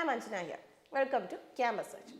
Manchana here. Welcome to Campus Search.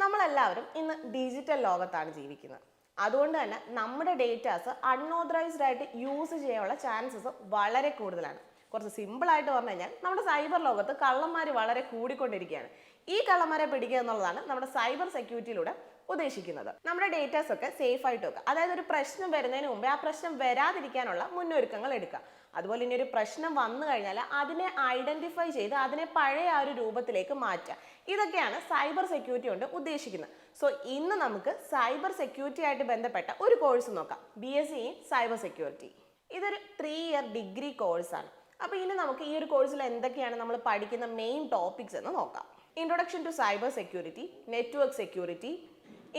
നമ്മളെല്ലാവരും ഇന്ന് digital ലോകത്താണ് ജീവിക്കുന്നത്. അതുകൊണ്ട് തന്നെ നമ്മുടെ ഡേറ്റാസ് അൺഓതറൈസ്ഡ് ആയിട്ട് യൂസ് ചെയ്യാനുള്ള ചാൻസസ് വളരെ കൂടുതലാണ്. കുറച്ച് സിമ്പിൾ ആയിട്ട് പറഞ്ഞു കഴിഞ്ഞാൽ നമ്മുടെ സൈബർ ലോകത്ത് കള്ളന്മാർ വളരെ കൂടിക്കൊണ്ടിരിക്കുകയാണ്. ഈ കള്ളന്മാരെ പിടിക്കുക എന്നുള്ളതാണ് നമ്മുടെ സൈബർ സെക്യൂരിറ്റിയിലൂടെ ഉദ്ദേശിക്കുന്നത്. നമ്മുടെ ഡേറ്റാസ് ഒക്കെ സേഫ് ആയിട്ട് വെക്കുക. അതായത് ഒരു പ്രശ്നം വരുന്നതിന് മുമ്പേ ആ പ്രശ്നം വരാതിരിക്കാനുള്ള മുന്നൊരുക്കങ്ങൾ എടുക്കുക. അതുപോലെ ഇനി ഒരു പ്രശ്നം വന്നു കഴിഞ്ഞാൽ അതിനെ ഐഡന്റിഫൈ ചെയ്ത് അതിനെ പഴയ ആ ഒരു രൂപത്തിലേക്ക് മാറ്റുക. ഇതൊക്കെയാണ് സൈബർ സെക്യൂരിറ്റി കൊണ്ട് ഉദ്ദേശിക്കുന്നത്. സോ ഇന്ന് നമുക്ക് സൈബർ സെക്യൂരിറ്റി ആയിട്ട് ബന്ധപ്പെട്ട ഒരു കോഴ്സ് നോക്കാം. BSc in cyber security. ഇതൊരു 3 ഇയർ ഡിഗ്രി കോഴ്സാണ്. അപ്പോൾ ഇനി നമുക്ക് ഈ ഒരു കോഴ്സിൽ എന്തൊക്കെയാണ് നമ്മൾ പഠിക്കുന്ന മെയിൻ ടോപ്പിക്സ് എന്ന് നോക്കാം. Introduction to cyber security, network security,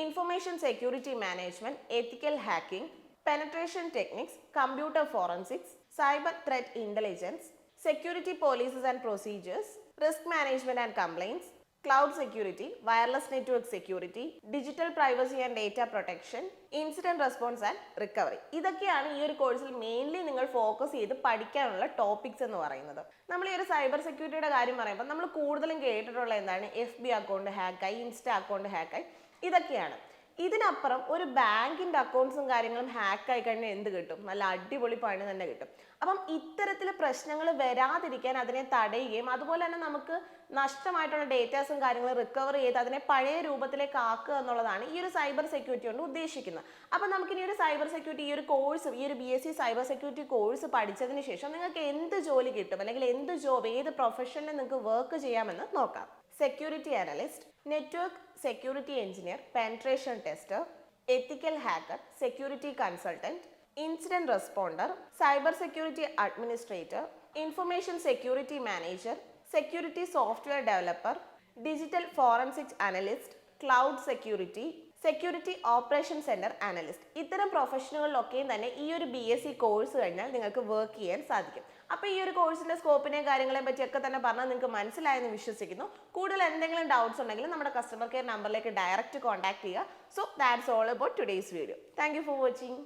information security management, ethical hacking, penetration techniques, computer forensics, cyber threat intelligence, security policies and procedures, risk management and complaints, cloud security, wireless network security, digital privacy and data protection, incident response and recovery. ഇതൊക്കെയാണ് ഈ ഒരു കോഴ്സിൽ mainly നിങ്ങൾ focus ചെയ്ത് പഠിക്കാനുള്ള topics എന്ന് പറയുന്നത്. നമ്മൾ ഈ ഒരു സൈബർ സെക്യൂരിറ്റിയുടെ കാര്യം പറയുമ്പോൾ നമ്മൾ കൂടുതലും കേട്ടിട്ടുള്ള എന്താണ് FB അക്കൗണ്ട് ഹാക്കായി, ഇൻസ്റ്റ അക്കൗണ്ട് ഹാക്കായി, ഇതൊക്കെയാണ്. ഇതിനപ്പുറം ഒരു ബാങ്കിൻ്റെ അക്കൗണ്ട്സും കാര്യങ്ങളും ഹാക്കായി കഴിഞ്ഞാൽ എന്ത് കിട്ടും? നല്ല അടിപൊളി പണി തന്നെ കിട്ടും. അപ്പം ഇത്തരത്തിൽ പ്രശ്നങ്ങൾ വരാതിരിക്കാൻ അതിനെ തടയുകയും അതുപോലെ തന്നെ നമുക്ക് നഷ്ടമായിട്ടുള്ള ഡേറ്റാസും കാര്യങ്ങളും റിക്കവർ ചെയ്ത് അതിനെ പഴയ രൂപത്തിലേക്ക് ആക്കുക എന്നുള്ളതാണ് ഈ ഒരു സൈബർ സെക്യൂരിറ്റി കൊണ്ട് ഉദ്ദേശിക്കുന്നത്. അപ്പം നമുക്കിനി ഒരു സൈബർ സെക്യൂരിറ്റി ഈ ഒരു കോഴ്സ്, ഈ ഒരു BSc സൈബർ സെക്യൂരിറ്റി കോഴ്സ് പഠിച്ചതിന് ശേഷം നിങ്ങൾക്ക് എന്ത് ജോലി കിട്ടും, അല്ലെങ്കിൽ എന്ത് ജോബ്, ഏത് പ്രൊഫഷനിൽ നിങ്ങൾക്ക് വർക്ക് ചെയ്യാമെന്ന് നോക്കാം. Security analyst, network security engineer, penetration tester, ethical hacker, security consultant, incident responder, cyber security administrator, information security manager, security software developer, digital forensics analyst, cloud security, security operation center analyst. ഇത്തരം പ്രൊഫഷനുകളിലൊക്കെയും തന്നെ ഈ ഒരു BSc course കഴിഞ്ഞാൽ നിങ്ങൾക്ക് work ചെയ്യാൻ സാധിക്കും. അപ്പോൾ ഈ ഒരു കോഴ്സിന്റെ സ്കോപ്പിനെയും കാര്യങ്ങളെ പറ്റിയൊക്കെ തന്നെ പറഞ്ഞാൽ നിങ്ങൾക്ക് മനസ്സിലായെന്ന് വിശ്വസിക്കുന്നു. കൂടുതൽ എന്തെങ്കിലും ഡൗട്ട്സ് ഉണ്ടെങ്കിൽ നമ്മുടെ കസ്റ്റമർ കെയർ നമ്പറിലേക്ക് ഡയറക്റ്റ് കോൺടാക്ട് ചെയ്യുക. So that's all about today's video. Thank you for watching.